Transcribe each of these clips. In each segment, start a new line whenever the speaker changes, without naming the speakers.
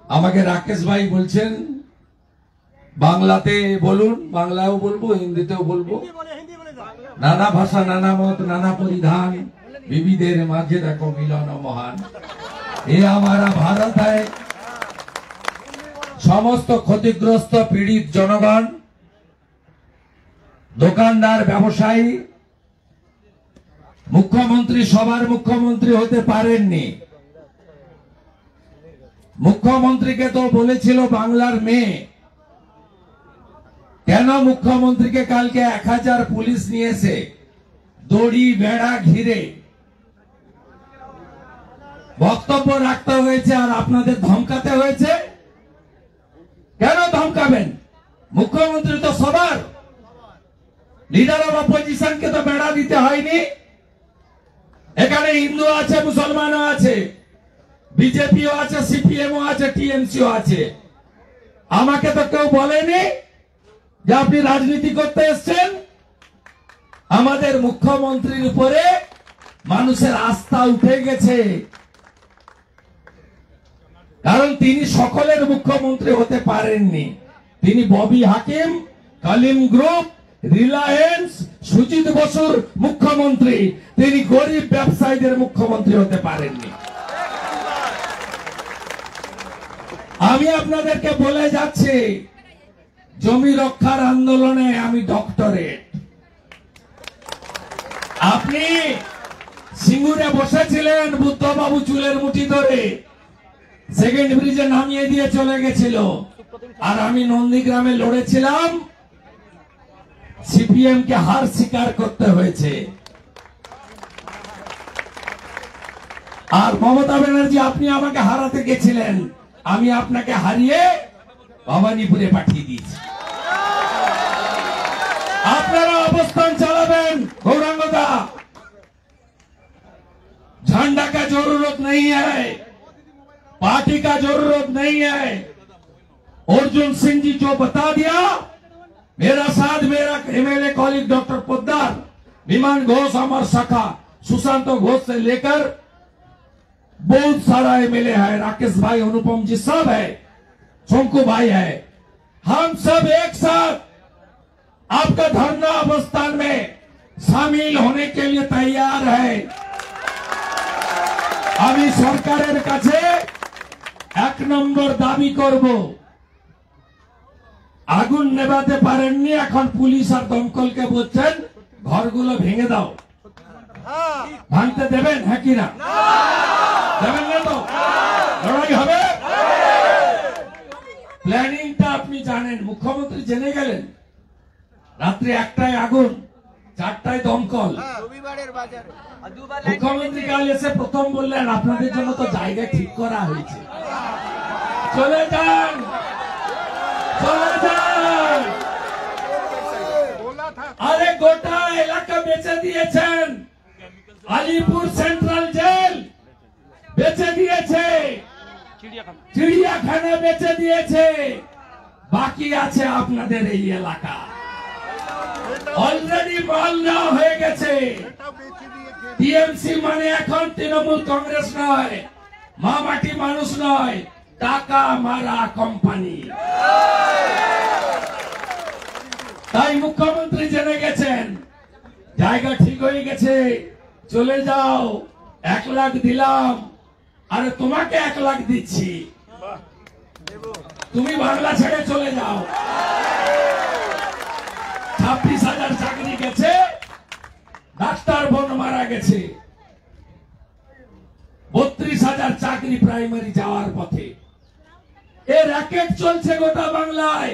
আমাকে রাকেশ ভাই বলছেন বাংলাতে বলুন, বাংলাও বলবো, হিন্দিতেও বলবো। নানা ভাষা, নানা মত, নানা পরিধান, বিবিধের মাঝে দেখো মিলন মহান। এ हमारा भारत है। समस्त क्षतिग्रस्त पीड़ित जनगण, দোকানদার, ব্যবসায়ী, মুখ্যমন্ত্রী সবার মুখ্যমন্ত্রী হতে পারেননি। মুখ্যমন্ত্রীকে তো বলেছিল বাংলার মেয়ে। কেন মুখ্যমন্ত্রীকে কালকে 1000 পুলিশ নিয়েছে দড়ি বেড়া ঘিরে বক্তব্য রাখতে হয়েছে আর আপনাদের ধমকাতে হয়েছে? কেন ধমকাবেন? মুখ্যমন্ত্রী তো সবার, লিডার অফ অপোজিশনকে তো বেড়া দিতে হয়নি। এখানে হিন্দু আছে, মুসলমানও আছে, বিজেপিও আছে, সিপিএমও আছে, টিএমসিও আছে। আমাকে তো কেউ বলেনি যে আপনি রাজনীতি করতে এসেছেন। আমাদের মুখ্যমন্ত্রীর উপরে মানুষের আস্থা উঠে গেছে, কারণ তিনি সকলের মুখ্যমন্ত্রী হতে পারেননি। তিনি ববি হাকিম, কালিম গ্রুপ, রিলায়েন্স, সুজিত বসুর মুখ্যমন্ত্রী। তিনি গরিব ব্যবসায়ীদের মুখ্যমন্ত্রী হতে পারেননি। আমি আপনাদেরকে বলে যাচ্ছি, জমি রক্ষার আন্দোলনে আমি ডক্টরেট। আপনি সিঙ্গুরে বসেছিলেন, বুদ্ধবাবু চুলের মুঠি ধরে সেকেন্ড ব্রিজে নামিয়ে দিয়ে চলে গেছিল, আর আমি নন্দীগ্রামে লড়েছিলাম। সিপিএম কে হার স্বীকার করতে হয়েছে। আর মমতা ব্যানার্জি, আপনি আমাকে হারাতে গেছিলেন, আমি আপনাকে হারিয়ে ভবানীপুরে পাঠিয়ে দিয়েছি। আপনারা অবস্থান চালাবেন। গৌরাঙ্গদা, झंडा का जरूरत नहीं है, पार्टी का जरूरत नहीं है। अर्जुन सिंह जी जो बता दिया, मेरा साथ, मेरा एमएलए कॉलीग डॉक्टर पोद्दार, विमान घोष, अमर सखा, सुशांत घोष से लेकर बहुत सारा एमएलए है, राकेश भाई, अनुपम जी सब है, शंकु भाई है। हम सब एक साथ आपका धरना अवस्थान में शामिल होने के लिए तैयार है। আমি সরকারের কাছে 1 নম্বর দাবি করব, আগুন নেভাতে পারেননি, এখন পুলিশ আর দমকলকে বলছেন ঘরগুলো ভেঙে দাও। ভাঙতে দেবেন? হ্যাঁ কি না? দেবেন না তো? লড়াই হবে। প্ল্যানিংটা আপনি জানেন, মুখ্যমন্ত্রী জেনে গেলেন। রাত্রি 1টায় আগুন, 4টায় দমকল। মুখ্যমন্ত্রী কাল এসে প্রথম বললেন আপনাদের জন্য তো জায়গা ঠিক করা হয়েছে, চলে যান, চলে যান। আরে গোটা এলাকা বেচে দিয়েছেন, আলিপুর সেন্ট্রাল জেল বেচে দিয়েছে, চিড়িয়াখানা বেচে দিয়েছে, বাকি আছে আপনাদের এই এলাকা। অলরেডি মাল নেওয়া হয়ে গেছে। টিএমসি মানে এখন তৃণমূল কংগ্রেস নয়, মামাটি মানুষ নয়, টাকা মারা কোম্পানি। তাই মুখ্যমন্ত্রী জেনে গেছেন জায়গা ঠিক হয়ে গেছে, চলে যাও। 1 লাখ দিলাম, আরে তোমাকে 1 লাখ দিচ্ছি, তুমি বাংলা ছেড়ে চলে যাও। 26,000 চাকরি গেছে, ডাক্তার বোন মারা গেছে, 32,000 চাকরি প্রাইমারি যাওয়ার পথে। এর র্যাকেট চলছে গোটা বাংলায়।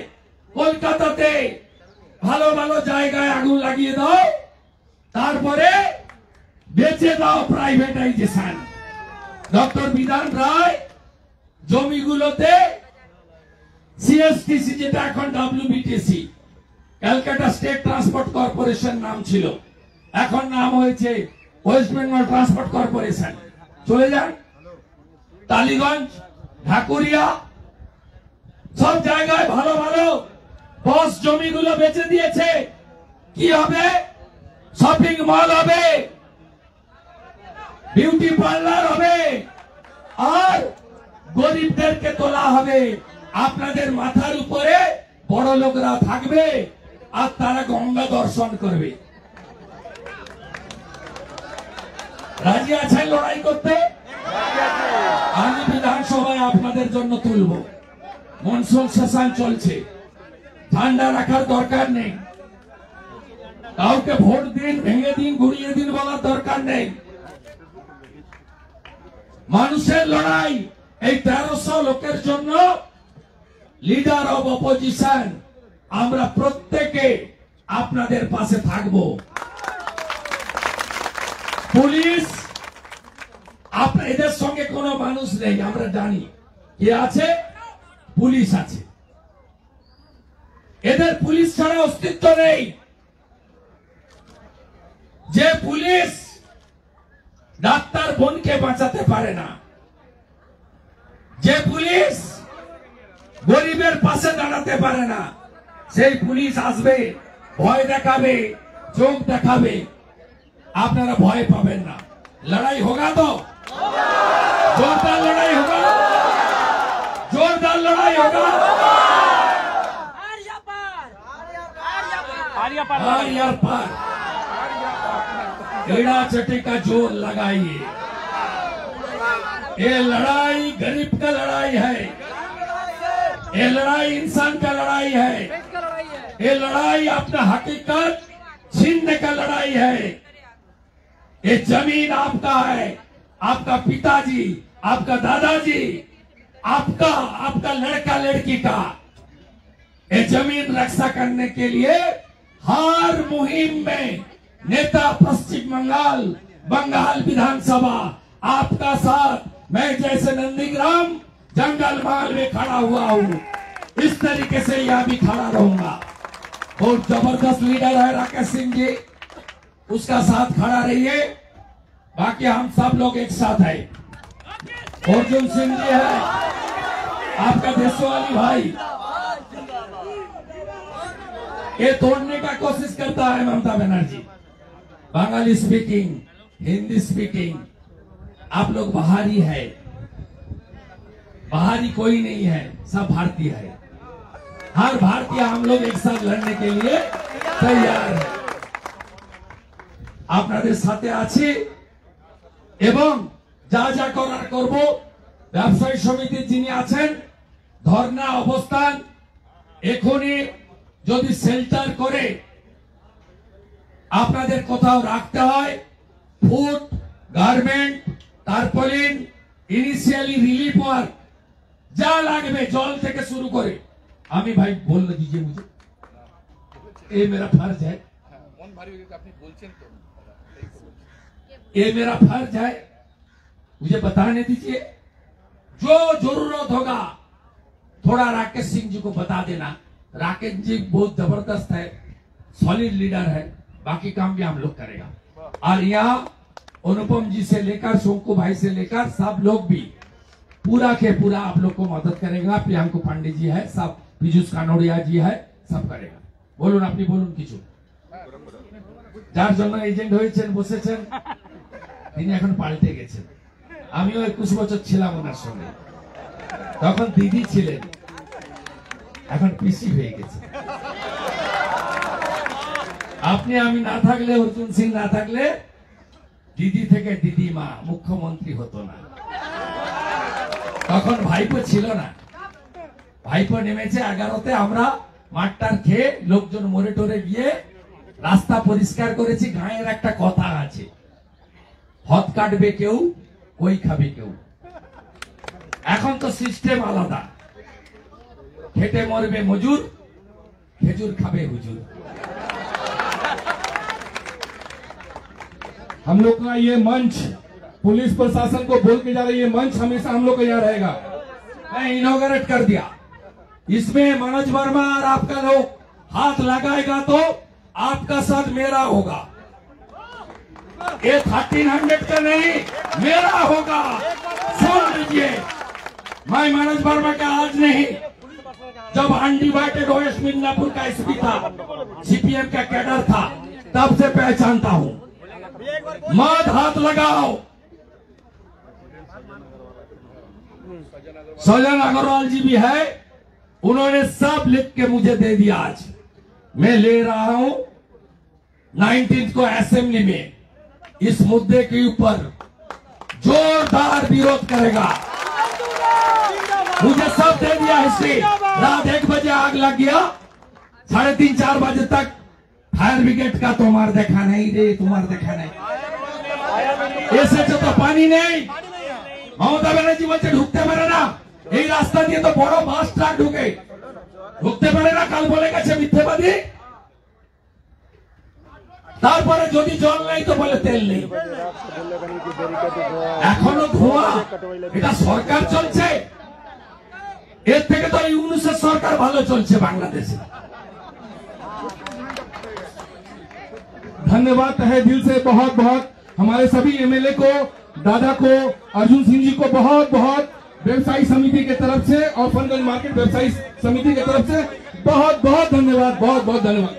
কলকাতাতে ভালো ভালো জায়গায় আগুন লাগিয়ে দাও, তারপরে বেচে দাও প্রাইভেটাইজেশন। ডক্টর বিধান রায় জমিগুলোতে সিএসটিসি, যেটা এখন ডব্লিউবিটিসি, ক্যালকাটা স্টেট ট্রান্সপোর্ট কর্পোরেশন নাম ছিল, এখন নাম হয়েছে ওয়েস্ট বেঙ্গল ট্রান্সপোর্ট কর্পোরেশন। চলে যান। টালিগঞ্জ, ঢাকুরিয়া, সব জায়গায় ভালো ভালো বস জমিগুলো বেচে দিয়েছে। কি হবে? শপিং মল হবে, বিউটি পার্লার হবে, আর গরিবদেরকে তোলা হবে, আপনাদের মাথার উপরে বড় লোকরা থাকবে আর তারা গঙ্গা দর্শন করবে। রাজি আছেন লড়াই করতে? আমি বিধানসভায় আপনাদের জন্য তুলব। মনসুন সেশন চলছে, ঠান্ডা রাখার দরকার নেই, কাউকে ভোট দিন, ভেঙে দিন, ঘুরিয়ে দিন বলার দরকার নেই। মানুষের লড়াই, এই 1300 লোকের জন্য লিডার অব অপোজিশন আমরা প্রত্যেকে আপনাদের পাশে থাকব। পুলিশ এদের সঙ্গে কোনো মানুষ নেই, আমরা জানি কে আছে, পুলিশ আছে। এদের পুলিশ ছাড়া অস্তিত্ব নেই। যে পুলিশ ডাক্তার বোনকে বাঁচাতে পারে না, যে পুলিশ গরিবের পাশে দাঁড়াতে পারে না, সেই পুলিশ আসবে, ভয় দেখাবে, চোখ দেখাবে। আপনারা ভয় পাবেন না। লড়াই হোগা তো, जोरदार लड़ाई होगा, जोरदार लड़ाई होगा। आर्या पार एड़ा चटे का जोर लगाइए। ये लड़ाई गरीब का लड़ाई है, ये लड़ाई इंसान का लड़ाई है, ये लड़ाई अपना हकीकत छीनने का लड़ाई है। ये जमीन आपका है, आपका पिताजी, आपका दादाजी, आपका लड़का लड़की का। ये जमीन रक्षा करने के लिए हर मुहिम में नेता पश्चिम बंगाल विधानसभा आपका साथ, मैं जैसे नंदीग्राम जंगल महल में खड़ा हुआ हूँ, इस तरीके से यह भी खड़ा रहूंगा। बहुत जबरदस्त लीडर है राकेश सिंह जी, उसका साथ खड़ा रहिए। बाकी हम सब लोग एक साथ है। अर्जुन सिंह जी है आपका देशवाली भाई, ये तोड़ने का कोशिश करता है ममता बनर्जी। बंगाली स्पीकिंग, हिंदी स्पीकिंग, आप लोग बाहरी है, बाहरी कोई नहीं है, सब भारतीय है। हर भारतीय हम लोग एक साथ लड़ने के लिए तैयार है। আপনাদের সাথে আছি এবং যা যা করার করব। ব্যবসায়ী সমিতির যিনি আছেন, ধর্ণা অবস্থান এখনই যদি শেল্টার করে আপনাদের কোথাও রাখতে হয়, food, garment, tarpaulin, initially relief work যা লাগবে জল থেকে শুরু করে, আমি ভাই बोल दीजिए मुझे, ये मेरा फर्ज है, ये मेरा फर्ज है, मुझे बताने दीजिए। जो जरूरत होगा थोड़ा राकेश सिंह जी को बता देना। राकेश जी बहुत जबरदस्त है, सॉलिड लीडर है, बाकी काम भी हम लोग करेगा। और यहाँ अनुपम जी से लेकर शोंकू भाई से लेकर सब लोग भी पूरा के पूरा आप लोग को मदद करेगा। प्रियंका पांडे जी है, सब पीयूष कानोड़िया जी है, सब करेगा। बोलून अपनी बोलून किछु যার জন্য এজেন্ট হয়েছেন বসেছেন তিনি এখন পাল্টে গেছেন। আমিও 21 বছর ছিলাম ওনার সঙ্গে, তখন দিদি ছিলেন, এখন পিসি হয়ে গেছে। আপনি আমি না থাকলে, অর্জুন সিং না থাকলে দিদি থেকে দিদিমা মুখ্যমন্ত্রী হতো না। তখন ভাইপো ছিল না, ভাইপো নেমেছে 11তে। আমরা মাঠটার খেয়ে লোকজন মরে টরে গিয়ে রাস্তা পরিষ্কার করেছি। গাঁয়ের একটা কথা আছে, হত কাটবে কেউ, কই খাবে কেউ। এখন তো সিস্টেম আলাদা, খেটে মরবে মজুর, খেজুর খাবে হুজুর।
हम लोग का ये मंच पुलिस प्रशासन को बोल के जा रही है, मंच हमेशा हम लोग का यहाँ रहेगा।
मैं इनॉग्रेट कर दिया, इसमें मनोज वर्मा और आपका लोग हाथ लगाएगा तो आपका साथ मेरा होगा। ये 1300 का नहीं, मेरा होगा। सुन लीजिए, मैं मनोज वर्मा का आज नहीं, जब अनडिवाइडेड ओएस मिदनापुर का एसपी था, सीपीएम का कैडर था, तब से पहचानता हूं। मत हाथ लगाओ। सजन अग्रवाल जी भी है, उन्होंने सब लिख के मुझे दे दिया। आज मैं ले रहा हूं 19 को असेंबली में इस मुद्दे के ऊपर जोरदार विरोध करेगा। मुझे सब दे दिया हिस्ट्री। रात 1 बजे आग लग गया, 3:30-4 बजे तक फायर ब्रिगेड का तुम्हार देखा नहीं रे, तुम्हार देखा नहीं, ऐसे तो पानी नहीं। ममता बनर्जी बोलते ढुकते पारे ना, এই রাস্তা দিয়ে তো বড় বাস ট্রাক ঢুকতে পারে না। কাল বলে গেছে মিথ্যেবাদী। তারপরে যদি জল নেই তো বলে তেল নেই। এখনো ধোঁয়া, এটা সরকার চলছে। এর থেকে তো ইউনূসের সরকার ভালো চলছে বাংলাদেশে।
धन्यवाद तहे दिल से बहुत बहुत हमारे सभी एमएलए को, दादा को, अर्जुन सिंह जी को बहुत बहुत व्यवसायी समिति के तरफ से और फनगंज मार्केट व्यवसायी समिति के तरफ से बहुत बहुत धन्यवाद, बहुत बहुत धन्यवाद।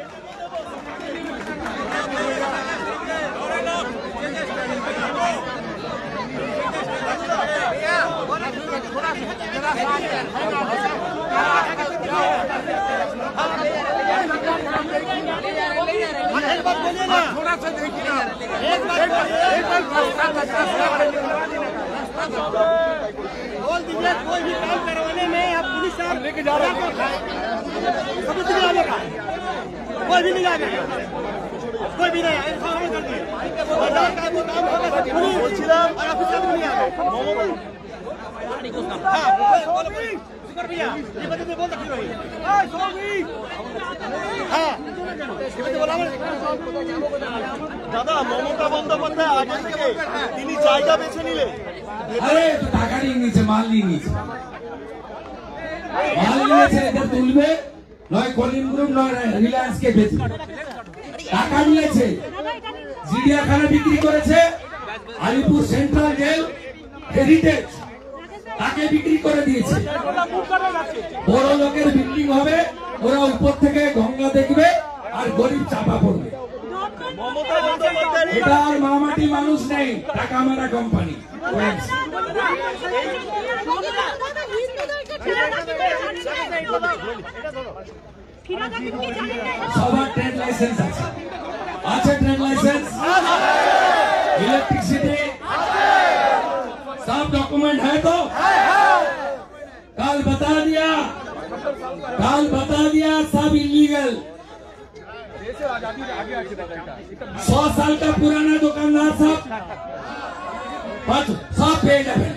बोल दीजिए, कोई भी काम करवाने में आप पुलिस साहब लेके जा रहे हैं, कोई भी नहीं आएगा, कोई भी नहीं आएगा, कोई भी नहीं आएगा। कर दिए बाजार का वो काम होगा, पुलिस और ऑफिसर भी नहीं आएगा। हाँ बोलो शुक्र भैया, ये बता बोल सकती रही। हाँ দাদা, মমতা বন্দ্যোপাধ্যায় আগে থেকে তিনি জায়গা বেছে নিলে
আরে তো টাকা নিয়ে নিয়েছে, মাল নিয়ে নিয়েছে, মাল নিয়েছে। এদের তুলবে নয় কলিম গ্রুপ নয় রিলায়েন্স কে বেচবে। টাকা নিয়েছে, চিড়িয়াখানা বিক্রি করেছে, আলিপুর সেন্ট্রাল জেল হেরিটেজ তাকে বিক্রি করে দিয়েছে। বড় লোকের বিল্ডিং হবে, ওরা উপর থেকে গঙ্গা দেখবে আর গরিব চাপা পড়বে। এটা আর মামাটি মানুষ নেই, টাকা মারা কোম্পানি। সবার ট্রেড লাইসেন্স আছে, আছে ट्रेड लाइसेंस, इलेक्ट्रिसिटी सब डॉक्यूमेंट है। तो कल बता दिया सब इलीगल। 100 साल का पुराना दुकानदार सब পেয়ে যাবেন,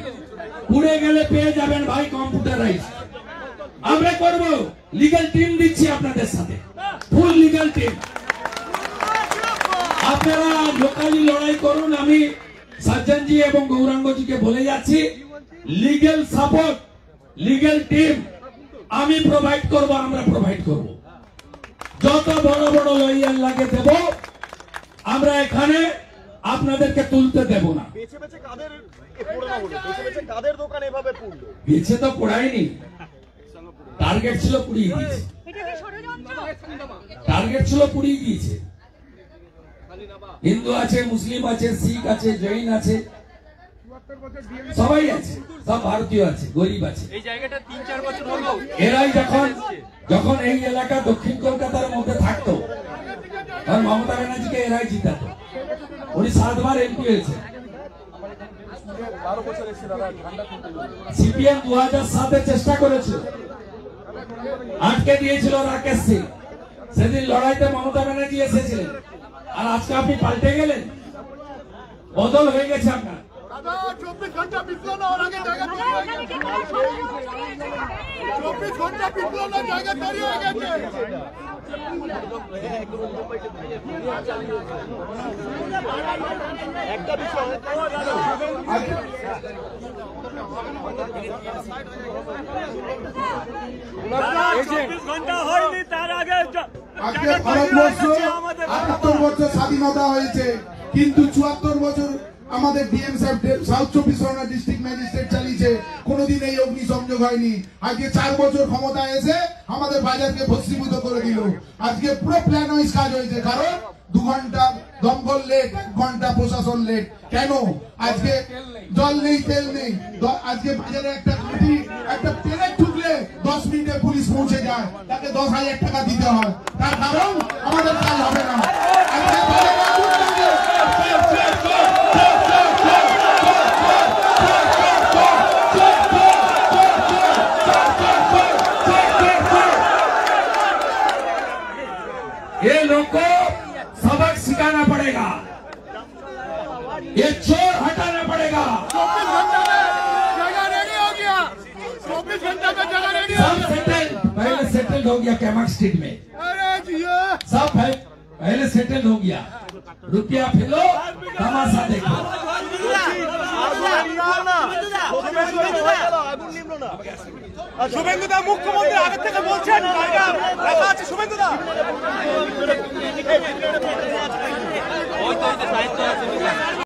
পুড়ে গেলে পেয়ে যাবেন ভাই কম্পিউটারাইজ। আমরা করব, লিগ্যাল টিম দিচ্ছি আপনাদের সাথে, ফুল লিগ্যাল টিম। আপনারা লোকালি লড়াই করুন। আমি সজ্জন জি এবং গৌরাঙ্গ জিকে বলে যাচ্ছি, লিগ্যাল সাপোর্ট, লিগ্যাল টিম আমি প্রোভাইড করব, আমরা প্রোভাইড করব। যত বড় বড় লয়ার লাগে দেব, আমরা এখানে আপনাদেরকে তুলতে দেব না। বেছে তো পড়ায়নি, টার্গেট ছিল পুড়িয়ে দিয়েছে, টার্গেট ছিল পুড়িয়ে দিয়েছে। হিন্দু আছে, মুসলিম আছে, শিখ আছে, জৈন আছে, সবাই আছে, সব ভারতীয় আছে, গরিব আছে। এই জায়গাটা 3-4 বছর হলো এরাই যখন এই এলাকা দক্ষিণ কলকাতার মধ্যে থাকতো, আর মমতা ব্যানার্জিকে এরাই জিতাতো। উনি 7 বার এমপি হয়েছে। সিপিএম 2007-এ চেষ্টা করেছিল, আটকে দিয়েছিল রাকেশ সিং। সেদিন লড়াইতে মমতা ব্যানার্জি এসেছিলেন, আর আজকে আপনি পাল্টে গেলেন, বদল হয়ে গেছে আপনার।
24 ঘন্টা বিপ্লব না, ওর আগে জায়গা তৈরি হয়ে গেছে। 24 ঘন্টা বিপ্লব না, জায়গা তৈরি হয়ে গেছে। একটা বিষয় ঘন্টা হয়নি, তার আগে
আজকে ভারতবর্ষ ৭৮ বছর স্বাধীনতা হয়েছে, কিন্তু ৭৪ বছর আমাদের ডিএম সাহেব সাউথ 24 পরগনা ডিস্ট্রিক্ট ম্যাজিস্ট্রেট চালিয়েছে, কোনোদিন এই অগ্নি সংযোগ হয়নি। আজকে 4 বছর ক্ষমতায় এসে আমাদের বাজারকে ভস্মীভূত করে দিল। আজকে পুরো প্ল্যান ওয়াইজ কাজ হয়েছে, কারণ 2 ঘন্টা দমকল লেট, 1 ঘন্টা প্রশাসন লেট। কেন? আজকে জল নেই, তেল নেই। আজকে বাজারে একটা কাঠি, একটা পেলেট ঢুকলে 10 মিনিটে পুলিশ পৌঁছে যায়, তাকে 10,000 টাকা দিতে হয়। তার কারণ আমাদের কাজ হবে না। আজকে বাজারে আগুন লাগে।
ये लोग को सबक सिखाना पड़ेगा, ये चोर हटाना पड़ेगा।
24 घंटे में जगह रेडी हो गया, 24 घंटे में जगह रेडी हो
सब
गया।
सेटल, पहले सेटल हो गया कैमक स्ट्रीट में,
अरे जियो
सब पहले सेटल हो गया। रुपया फिलो, तमाशा देखो।
শুভেন্দুদা মুখ্যমন্ত্রী আগে থেকে বলছেন জায়গা রাখা আছে। শুভেন্দুদা